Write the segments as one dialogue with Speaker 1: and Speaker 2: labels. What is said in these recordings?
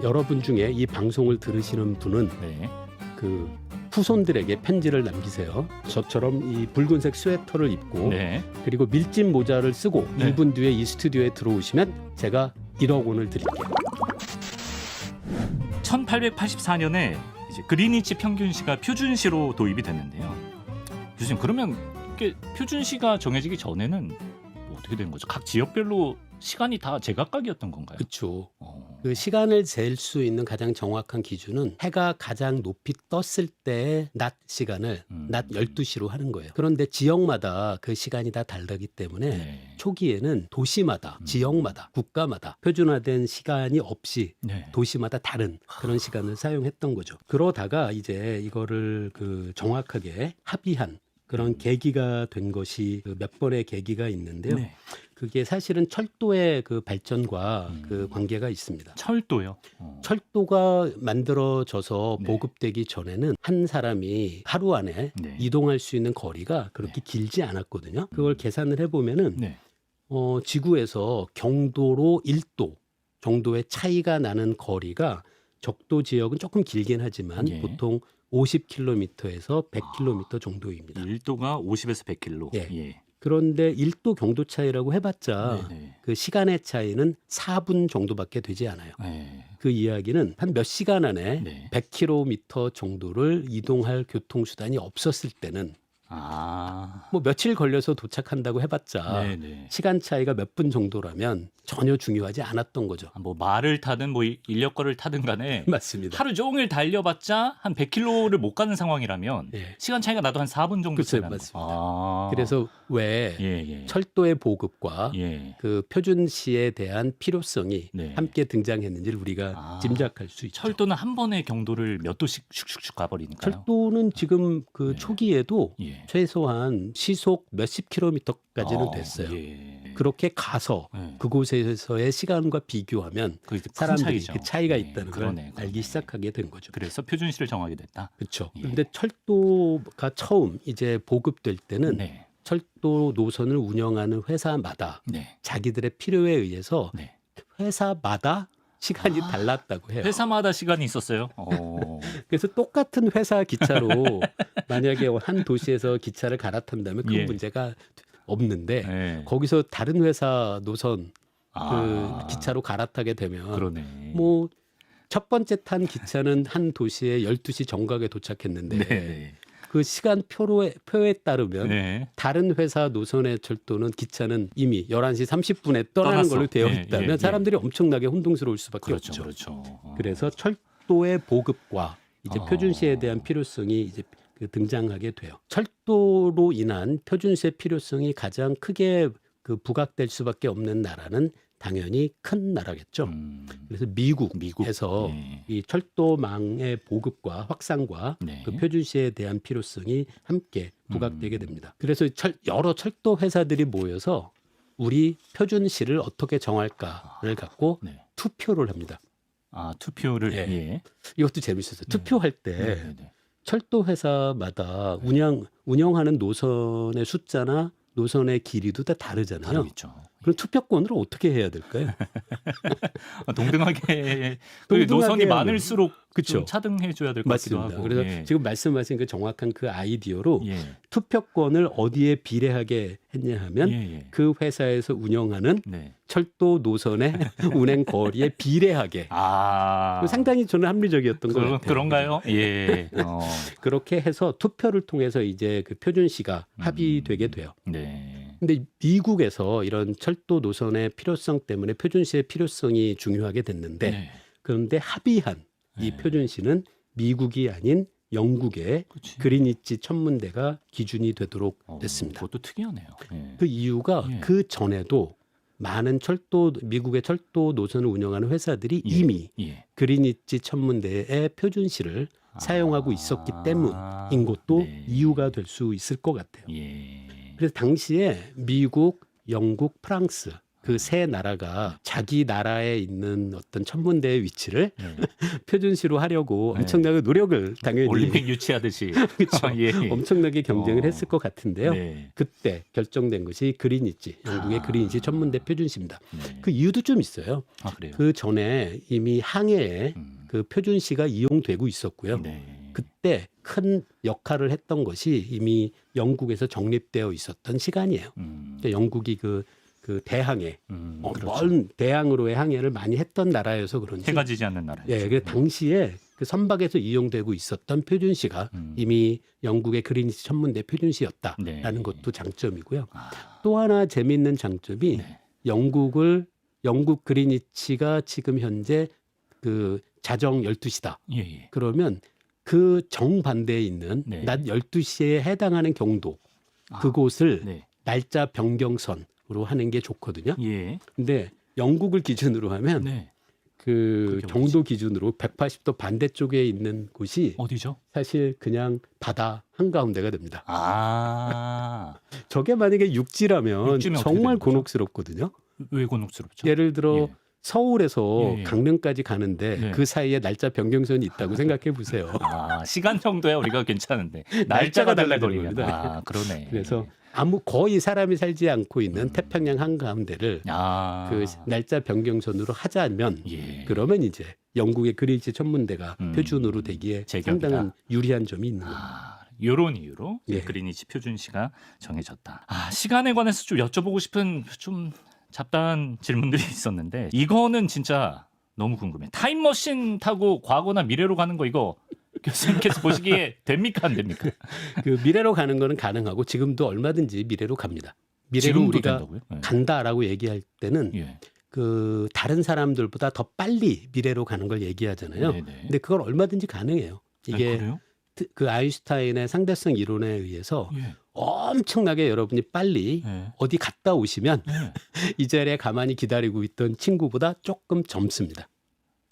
Speaker 1: 여러분 중에 이 방송을 들으시는 분은
Speaker 2: 네.
Speaker 1: 그 후손들에게 편지를 남기세요. 저처럼 이 붉은색 스웨터를 입고
Speaker 2: 네.
Speaker 1: 그리고 밀짚 모자를 쓰고
Speaker 2: 네.
Speaker 1: 1분 뒤에 이 스튜디오에 들어오시면 제가 1억 원을 드릴게요.
Speaker 2: 1884년에 이제 그리니치 평균시가 표준시로 도입이 됐는데요. 교수님, 그러면 이게 표준시가 정해지기 전에는 뭐 어떻게 되는 거죠? 각 지역별로 시간이 다 제각각이었던 건가요?
Speaker 1: 그렇죠. 그 시간을 잴 수 있는 가장 정확한 기준은 해가 가장 높이 떴을 때의 낮 시간을 낮 12시로 하는 거예요. 그런데 지역마다 그 시간이 다 다르기 때문에
Speaker 2: 네.
Speaker 1: 초기에는 도시마다, 지역마다, 국가마다 표준화된 시간이 없이
Speaker 2: 네.
Speaker 1: 도시마다 다른 그런 시간을 사용했던 거죠. 그러다가 이제 이거를 그 정확하게 합의한 그런 계기가 된 것이 그 몇 번의 계기가 있는데요.
Speaker 2: 네.
Speaker 1: 그게 사실은 철도의 그 발전과 그 관계가 있습니다.
Speaker 2: 철도요?
Speaker 1: 철도가 만들어져서
Speaker 2: 네.
Speaker 1: 보급되기 전에는 한 사람이 하루 안에
Speaker 2: 네.
Speaker 1: 이동할 수 있는 거리가 그렇게 길지 않았거든요. 그걸 계산을 해보면은
Speaker 2: 네.
Speaker 1: 지구에서 경도로 1도 정도의 차이가 나는 거리가 적도 지역은 조금 길긴 하지만
Speaker 2: 예.
Speaker 1: 보통 50km에서 100km 정도입니다.
Speaker 2: 1도가 50에서 100km.
Speaker 1: 예.
Speaker 2: 예.
Speaker 1: 그런데 1도 경도 차이라고 해봤자
Speaker 2: 네.
Speaker 1: 그 시간의 차이는 4분 정도밖에 되지 않아요.
Speaker 2: 네.
Speaker 1: 그 이야기는 한 몇 시간 안에
Speaker 2: 네.
Speaker 1: 100km 정도를 이동할 교통수단이 없었을 때는
Speaker 2: 아.
Speaker 1: 뭐 며칠 걸려서 도착한다고 해봤자
Speaker 2: 네네.
Speaker 1: 시간 차이가 몇 분 정도라면 전혀 중요하지 않았던 거죠.
Speaker 2: 뭐 말을 타든 뭐 인력거를 타든 간에
Speaker 1: 맞습니다.
Speaker 2: 하루 종일 달려봤자 한 100km를 못 가는 상황이라면
Speaker 1: 예.
Speaker 2: 시간 차이가 나도 한 4분 정도
Speaker 1: 그렇죠,
Speaker 2: 차이 나는
Speaker 1: 맞습니다.
Speaker 2: 아.
Speaker 1: 그래서 왜
Speaker 2: 예.
Speaker 1: 철도의 보급과
Speaker 2: 예.
Speaker 1: 그 표준시에 대한 필요성이
Speaker 2: 네.
Speaker 1: 함께 등장했는지를 우리가
Speaker 2: 아.
Speaker 1: 짐작할 수 있죠.
Speaker 2: 철도는 한 번에 경도를 몇 도씩 슉슉슉 가버리니까요.
Speaker 1: 철도는 지금 그
Speaker 2: 네.
Speaker 1: 초기에도
Speaker 2: 예.
Speaker 1: 최소한 시속 몇십 킬로미터까지는 됐어요.
Speaker 2: 예.
Speaker 1: 그렇게 가서
Speaker 2: 예.
Speaker 1: 그곳에서의 시간과 비교하면
Speaker 2: 그게 큰
Speaker 1: 사람들이
Speaker 2: 차이죠.
Speaker 1: 그 차이가
Speaker 2: 예,
Speaker 1: 있다는
Speaker 2: 그러네,
Speaker 1: 걸 알기
Speaker 2: 그러네.
Speaker 1: 시작하게 된 거죠.
Speaker 2: 그래서 표준시를 정하게 됐다.
Speaker 1: 그렇죠.
Speaker 2: 예.
Speaker 1: 그런데 철도가 처음 이제 보급될 때는
Speaker 2: 네.
Speaker 1: 철도 노선을 운영하는 회사마다
Speaker 2: 네.
Speaker 1: 자기들의 필요에 의해서
Speaker 2: 네.
Speaker 1: 회사마다 시간이 달랐다고 해요.
Speaker 2: 회사마다 시간이 있었어요.
Speaker 1: 그래서 똑같은 회사 기차로 만약에 한 도시에서 기차를 갈아탄다면 그
Speaker 2: 예.
Speaker 1: 문제가 없는데
Speaker 2: 네.
Speaker 1: 거기서 다른 회사 노선
Speaker 2: 아.
Speaker 1: 그 기차로 갈아타게 되면
Speaker 2: 그러네.
Speaker 1: 뭐 첫 번째 탄 기차는 한 도시에 12시 정각에 도착했는데
Speaker 2: 네.
Speaker 1: 그 시간 표에 따르면
Speaker 2: 네.
Speaker 1: 다른 회사 노선의 철도는 기차는 이미 11시 30분에 떠나는
Speaker 2: 떠났어.
Speaker 1: 걸로 되어
Speaker 2: 예,
Speaker 1: 있다면
Speaker 2: 예, 예.
Speaker 1: 사람들이 엄청나게 혼동스러울 수밖에
Speaker 2: 그렇죠.
Speaker 1: 없죠.
Speaker 2: 그렇죠.
Speaker 1: 그래서 철도의 보급과 이제
Speaker 2: 아.
Speaker 1: 표준시에 대한 필요성이 이제 그 등장하게 돼요. 철도로 인한 표준시의 필요성이 가장 크게 그 부각될 수밖에 없는 나라는 당연히 큰 나라겠죠. 그래서 미국에서
Speaker 2: 예.
Speaker 1: 이 철도망의 보급과 확산과
Speaker 2: 네.
Speaker 1: 그 표준시에 대한 필요성이 함께 부각되게 됩니다. 그래서 여러 철도 회사들이 모여서 우리 표준시를 어떻게 정할까를 갖고
Speaker 2: 네.
Speaker 1: 투표를 합니다.
Speaker 2: 아, 투표를
Speaker 1: 예.
Speaker 2: 예.
Speaker 1: 이것도 재밌었어요. 투표할 때
Speaker 2: 네.
Speaker 1: 철도 회사마다 운영하는 노선의 숫자나 노선의 길이도 다 다르잖아요.
Speaker 2: 다르겠죠.
Speaker 1: 그럼 투표권을 어떻게 해야 될까요?
Speaker 2: 동등하게
Speaker 1: 동등하게
Speaker 2: 노선이
Speaker 1: 하면.
Speaker 2: 많을수록
Speaker 1: 그쵸.
Speaker 2: 좀 차등해 줘야 될 것 같기도
Speaker 1: 맞습니다.
Speaker 2: 하고.
Speaker 1: 그래서
Speaker 2: 예.
Speaker 1: 지금 말씀하신 그 정확한 그 아이디어로
Speaker 2: 예.
Speaker 1: 투표권을 어디에 비례하게 했냐 하면
Speaker 2: 예.
Speaker 1: 그 회사에서 운영하는
Speaker 2: 네.
Speaker 1: 철도 노선의 운행 거리에 비례하게
Speaker 2: 아.
Speaker 1: 상당히 저는 합리적이었던 것 같아요.
Speaker 2: 그런가요? 예.
Speaker 1: 그렇게 해서 투표를 통해서 이제 그 표준시가 합의되게 돼요.
Speaker 2: 네.
Speaker 1: 근데 미국에서 이런 철도 노선의 필요성 때문에 표준시의 필요성이 중요하게 됐는데
Speaker 2: 네.
Speaker 1: 그런데 합의한 이
Speaker 2: 네.
Speaker 1: 표준시는 미국이 아닌 영국의
Speaker 2: 그치.
Speaker 1: 그리니치 천문대가 기준이 되도록 됐습니다.
Speaker 2: 그것도 특이하네요. 예.
Speaker 1: 그 이유가
Speaker 2: 예.
Speaker 1: 그 전에도 많은 미국의 철도 노선을 운영하는 회사들이
Speaker 2: 예.
Speaker 1: 이미
Speaker 2: 예.
Speaker 1: 그리니치 천문대의 표준시를 사용하고 있었기 때문인 것도
Speaker 2: 네.
Speaker 1: 이유가 될 수 있을 것 같아요.
Speaker 2: 예.
Speaker 1: 그래서 당시에 미국, 영국, 프랑스 그 세 나라가 자기 나라에 있는 어떤 천문대의 위치를
Speaker 2: 네.
Speaker 1: 표준시로 하려고
Speaker 2: 네.
Speaker 1: 엄청나게 노력을 당연히
Speaker 2: 올림픽 유치하듯이
Speaker 1: 그렇죠.
Speaker 2: 아, 예.
Speaker 1: 엄청나게 경쟁을
Speaker 2: 어.
Speaker 1: 했을 것 같은데요.
Speaker 2: 네.
Speaker 1: 그때 결정된 것이 그리니치, 영국의
Speaker 2: 아.
Speaker 1: 그리니치 천문대 표준시입니다.
Speaker 2: 네.
Speaker 1: 그 이유도 좀 있어요.
Speaker 2: 아 그래요.
Speaker 1: 그 전에 이미 항해에 그 표준시가 이용되고 있었고요.
Speaker 2: 네.
Speaker 1: 그때 큰 역할을 했던 것이 이미 영국에서 정립되어 있었던 시간이에요. 그러니까 영국이 그 대항해,
Speaker 2: 그렇죠.
Speaker 1: 먼 대항으로의 항해를 많이 했던 나라여서 그런지.
Speaker 2: 해가 지지 않는 나라죠.
Speaker 1: 예, 그 당시에 그 선박에서 이용되고 있었던 표준시가 이미 영국의 그리니치 천문대 표준시였다라는
Speaker 2: 네.
Speaker 1: 것도 장점이고요.
Speaker 2: 아,
Speaker 1: 또 하나 재미있는 장점이
Speaker 2: 네.
Speaker 1: 영국 그리니치가 지금 현재 그 자정 12시다.
Speaker 2: 예, 예.
Speaker 1: 그러면 그 정반대에 있는
Speaker 2: 네.
Speaker 1: 낮 12시에 해당하는 경도
Speaker 2: 아,
Speaker 1: 그곳을
Speaker 2: 네.
Speaker 1: 날짜 변경선으로 하는 게 좋거든요.
Speaker 2: 예.
Speaker 1: 근데 영국을 기준으로 하면
Speaker 2: 네.
Speaker 1: 그
Speaker 2: 그게
Speaker 1: 경도 기준으로 180도 반대쪽에 있는 곳이
Speaker 2: 어디죠?
Speaker 1: 사실 그냥 바다 한가운데가 됩니다.
Speaker 2: 아,
Speaker 1: 저게 만약에 육지라면
Speaker 2: 육지면 어떻게
Speaker 1: 정말
Speaker 2: 되는 거죠?
Speaker 1: 곤혹스럽거든요.
Speaker 2: 왜 곤혹스럽죠?
Speaker 1: 예를 들어
Speaker 2: 예.
Speaker 1: 서울에서
Speaker 2: 예, 예.
Speaker 1: 강릉까지 가는데
Speaker 2: 네.
Speaker 1: 그 사이에 날짜 변경선이 있다고 생각해 보세요.
Speaker 2: 아, 시간 정도야 우리가 괜찮은데
Speaker 1: 날짜가
Speaker 2: 날짜가
Speaker 1: 달라지는
Speaker 2: 달라버리면
Speaker 1: 겁니다.
Speaker 2: 아, 그러네.
Speaker 1: 그래서 거의 사람이 살지 않고 있는 태평양 한가운데를
Speaker 2: 아,
Speaker 1: 그 날짜 변경선으로 하자면
Speaker 2: 예.
Speaker 1: 그러면 이제 영국의 그리니치 천문대가 표준으로 되기에
Speaker 2: 제격이다.
Speaker 1: 상당한 유리한 점이 있는 겁니다.
Speaker 2: 아, 요런 이유로
Speaker 1: 예.
Speaker 2: 그리니치 표준시가 정해졌다. 아, 시간에 관해서 좀 여쭤보고 싶은 좀 잡다한 질문들이 있었는데 이거는 진짜 너무 궁금해. 타임머신 타고 과거나 미래로 가는 거 이거 교수님께서 보시기에 됩니까 안 됩니까?
Speaker 1: 그 미래로 가는 거는 가능하고 지금도 얼마든지 미래로 갑니다. 미래로
Speaker 2: 지금도
Speaker 1: 우리가
Speaker 2: 된다고요? 예.
Speaker 1: 간다라고 얘기할 때는
Speaker 2: 예.
Speaker 1: 그 다른 사람들보다 더 빨리 미래로 가는 걸 얘기하잖아요.
Speaker 2: 네네.
Speaker 1: 근데 그걸 얼마든지 가능해요. 이게
Speaker 2: 그래요?
Speaker 1: 그 아인슈타인의 상대성 이론에 의해서
Speaker 2: 예.
Speaker 1: 엄청나게 여러분이 빨리
Speaker 2: 예.
Speaker 1: 어디 갔다 오시면
Speaker 2: 예.
Speaker 1: 이 자리에 가만히 기다리고 있던 친구보다 조금 젊습니다.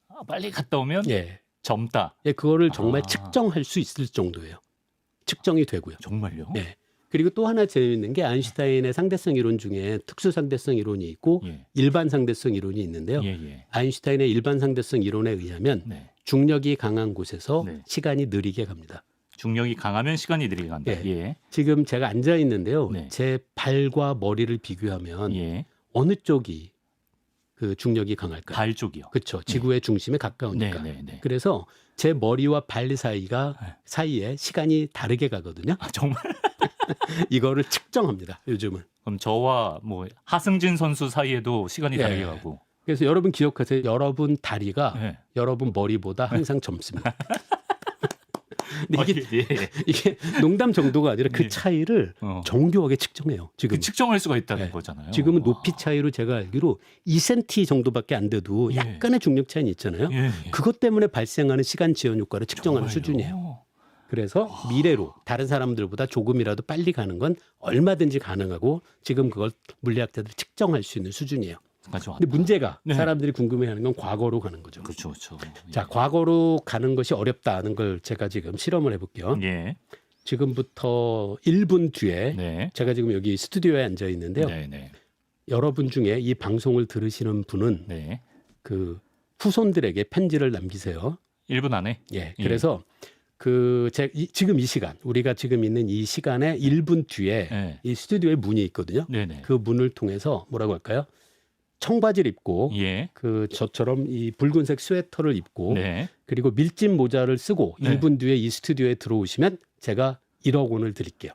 Speaker 2: 아, 빨리 갔다 오면
Speaker 1: 예.
Speaker 2: 젊다.
Speaker 1: 예, 그거를 정말
Speaker 2: 아.
Speaker 1: 측정할 수 있을 정도예요. 측정이 되고요.
Speaker 2: 정말요?
Speaker 1: 예. 그리고 또 하나 재미있는 게 아인슈타인의 상대성 이론 중에 특수 상대성 이론이 있고
Speaker 2: 예.
Speaker 1: 일반 상대성 이론이 있는데요.
Speaker 2: 예, 예.
Speaker 1: 아인슈타인의 일반 상대성 이론에 의하면
Speaker 2: 네.
Speaker 1: 중력이 강한 곳에서
Speaker 2: 네.
Speaker 1: 시간이 느리게 갑니다.
Speaker 2: 중력이 강하면 시간이 느리게 간다.
Speaker 1: 예.
Speaker 2: 예.
Speaker 1: 지금 제가 앉아 있는데요.
Speaker 2: 네.
Speaker 1: 제 발과 머리를 비교하면
Speaker 2: 예.
Speaker 1: 어느 쪽이 그 중력이 강할까요?
Speaker 2: 발 쪽이요.
Speaker 1: 그렇죠. 지구의 중심에 가까우니까.
Speaker 2: 네, 네, 네.
Speaker 1: 그래서 제 머리와 발
Speaker 2: 네.
Speaker 1: 사이에 시간이 다르게 가거든요.
Speaker 2: 아, 정말?
Speaker 1: 이거를 측정합니다. 요즘은.
Speaker 2: 그럼 저와 뭐 하승진 선수 사이에도 시간이
Speaker 1: 예.
Speaker 2: 다르게 가고.
Speaker 1: 그래서 여러분 기억하세요. 여러분 다리가
Speaker 2: 예.
Speaker 1: 여러분 머리보다 항상 젊습니다. 근데
Speaker 2: 예.
Speaker 1: 이게 농담 정도가 아니라 그
Speaker 2: 예.
Speaker 1: 차이를
Speaker 2: 어.
Speaker 1: 정교하게 측정해요. 지금.
Speaker 2: 그 측정할 수가 있다는
Speaker 1: 예.
Speaker 2: 거잖아요.
Speaker 1: 지금은
Speaker 2: 와.
Speaker 1: 높이 차이로 제가 알기로 2cm 정도밖에 안 돼도
Speaker 2: 예.
Speaker 1: 약간의 중력 차이는 있잖아요.
Speaker 2: 예. 예.
Speaker 1: 그것 때문에 발생하는 시간 지연 효과를 측정하는
Speaker 2: 정말요?
Speaker 1: 수준이에요. 그래서 미래로 다른 사람들보다 조금이라도 빨리 가는 건 얼마든지 가능하고 지금 그걸 물리학자들이 측정할 수 있는 수준이에요.
Speaker 2: 까지 왔다.
Speaker 1: 근데 문제가
Speaker 2: 네.
Speaker 1: 사람들이 궁금해하는 건 과거로 가는 거죠.
Speaker 2: 그렇죠, 그렇죠.
Speaker 1: 자, 과거로 가는 것이 어렵다는 걸 제가 지금 실험을 해볼게요.
Speaker 2: 예.
Speaker 1: 지금부터 1분 뒤에
Speaker 2: 네.
Speaker 1: 제가 지금 여기 스튜디오에 앉아 있는데요.
Speaker 2: 네, 네.
Speaker 1: 여러분 중에 이 방송을 들으시는 분은
Speaker 2: 네.
Speaker 1: 그 후손들에게 편지를 남기세요.
Speaker 2: 1분 안에.
Speaker 1: 예. 그래서 지금 이 시간 우리가 지금 있는 이 시간에 1분 뒤에
Speaker 2: 네.
Speaker 1: 이 스튜디오에 문이 있거든요.
Speaker 2: 네, 네.
Speaker 1: 그 문을 통해서 뭐라고 할까요? 청바지를 입고
Speaker 2: 예.
Speaker 1: 그 저처럼 이 붉은색 스웨터를 입고
Speaker 2: 네.
Speaker 1: 그리고 밀짚 모자를 쓰고
Speaker 2: 네.
Speaker 1: 1분 뒤에 이 스튜디오에 들어오시면 제가 1억 원을 드릴게요.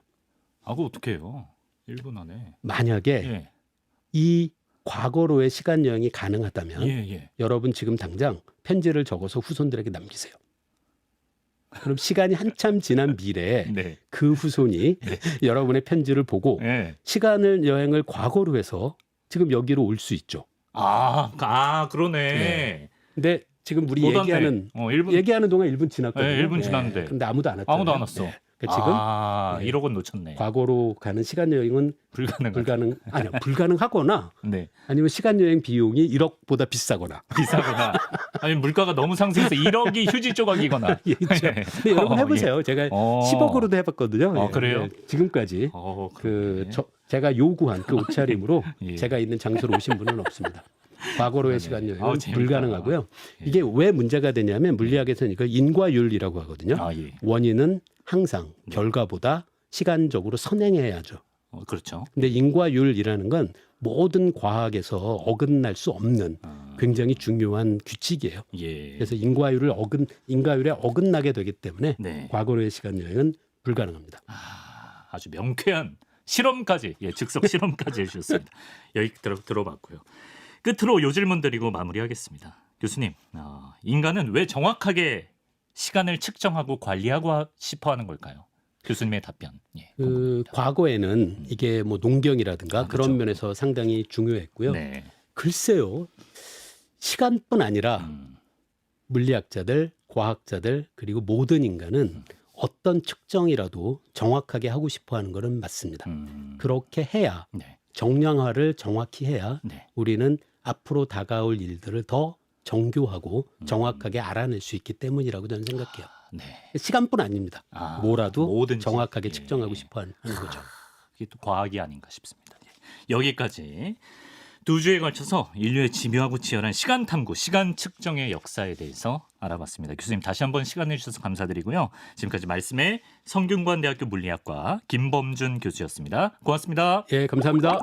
Speaker 2: 아, 그거 어떻게 해요? 1분 안에.
Speaker 1: 만약에
Speaker 2: 예.
Speaker 1: 이 과거로의 시간 여행이 가능하다면
Speaker 2: 예, 예.
Speaker 1: 여러분 지금 당장 편지를 적어서 후손들에게 남기세요. 그럼 시간이 한참 지난 미래에
Speaker 2: 네.
Speaker 1: 그 후손이 여러분의 편지를 보고
Speaker 2: 예.
Speaker 1: 시간을 여행을 과거로 해서 지금 여기로 올 수 있죠.
Speaker 2: 그러네.
Speaker 1: 네. 근데 지금 우리
Speaker 2: 못 왔네.
Speaker 1: 얘기하는
Speaker 2: 1분.
Speaker 1: 얘기하는 동안 1분 지났거든요.
Speaker 2: 네, 1분 지났는데.
Speaker 1: 근데 아무도 안 왔잖아요.
Speaker 2: 아무도 안 왔어.
Speaker 1: 그러니까 지금
Speaker 2: 1억은 놓쳤네.
Speaker 1: 과거로 가는 시간 여행은
Speaker 2: 불가능하다.
Speaker 1: 불가능하거나
Speaker 2: 네.
Speaker 1: 아니면 시간 여행 비용이 1억보다 비싸거나.
Speaker 2: 비싸거나. 아니, 물가가 너무 상승해서 1억이 휴지 조각이거나.
Speaker 1: 예, 그렇죠. 근데 여러분 해보세요. 제가 10억으로도 해봤거든요.
Speaker 2: 그래요?
Speaker 1: 지금까지
Speaker 2: 그러네.
Speaker 1: 제가 요구한 그 옷차림으로
Speaker 2: 예.
Speaker 1: 제가 있는 장소로 오신 분은 없습니다. 과거로의 시간 여행은
Speaker 2: 아우, 재밌다.
Speaker 1: 불가능하고요.
Speaker 2: 예.
Speaker 1: 이게 왜 문제가 되냐면 물리학에서는 이걸 인과율이라고 하거든요.
Speaker 2: 아, 예.
Speaker 1: 원인은 항상 결과보다 시간적으로 선행해야죠.
Speaker 2: 그렇죠.
Speaker 1: 근데 인과율이라는 건 모든 과학에서 어긋날 수 없는 굉장히 중요한 규칙이에요.
Speaker 2: 예.
Speaker 1: 그래서 인과율에 어긋나게 되기 때문에
Speaker 2: 네.
Speaker 1: 과거로의 시간 여행은 불가능합니다.
Speaker 2: 아주 명쾌한 실험까지, 예, 즉석 실험까지 해주셨습니다. 여기 들어봤고요. 끝으로 요 질문 드리고 마무리하겠습니다. 교수님, 인간은 왜 정확하게 시간을 측정하고 관리하고 싶어하는 걸까요? 교수님의 답변. 예,
Speaker 1: 그
Speaker 2: 궁금합니다.
Speaker 1: 과거에는 이게 뭐 농경이라든가
Speaker 2: 그렇죠.
Speaker 1: 그런 면에서 상당히 중요했고요.
Speaker 2: 네.
Speaker 1: 글쎄요, 시간뿐 아니라
Speaker 2: 음,
Speaker 1: 물리학자들, 과학자들 그리고 모든 인간은 어떤 측정이라도 정확하게 하고 싶어하는 것은 맞습니다. 그렇게 해야
Speaker 2: 네.
Speaker 1: 정량화를 정확히 해야
Speaker 2: 네.
Speaker 1: 우리는 앞으로 다가올 일들을 더 정교하고 정확하게 알아낼 수 있기 때문이라고 저는 생각해요.
Speaker 2: 네.
Speaker 1: 시간뿐 아닙니다. 뭐라도
Speaker 2: 뭐든지.
Speaker 1: 정확하게
Speaker 2: 예.
Speaker 1: 측정하고 싶어하는 거죠.
Speaker 2: 이게 또 과학이 아닌가 싶습니다. 예. 여기까지 2주에 걸쳐서 인류의 집요하고 치열한 시간 탐구, 시간 측정의 역사에 대해서 알아봤습니다. 교수님 다시 한번 시간 내주셔서 감사드리고요. 지금까지 말씀에 성균관대학교 물리학과 김범준 교수였습니다. 고맙습니다.
Speaker 1: 예, 감사합니다.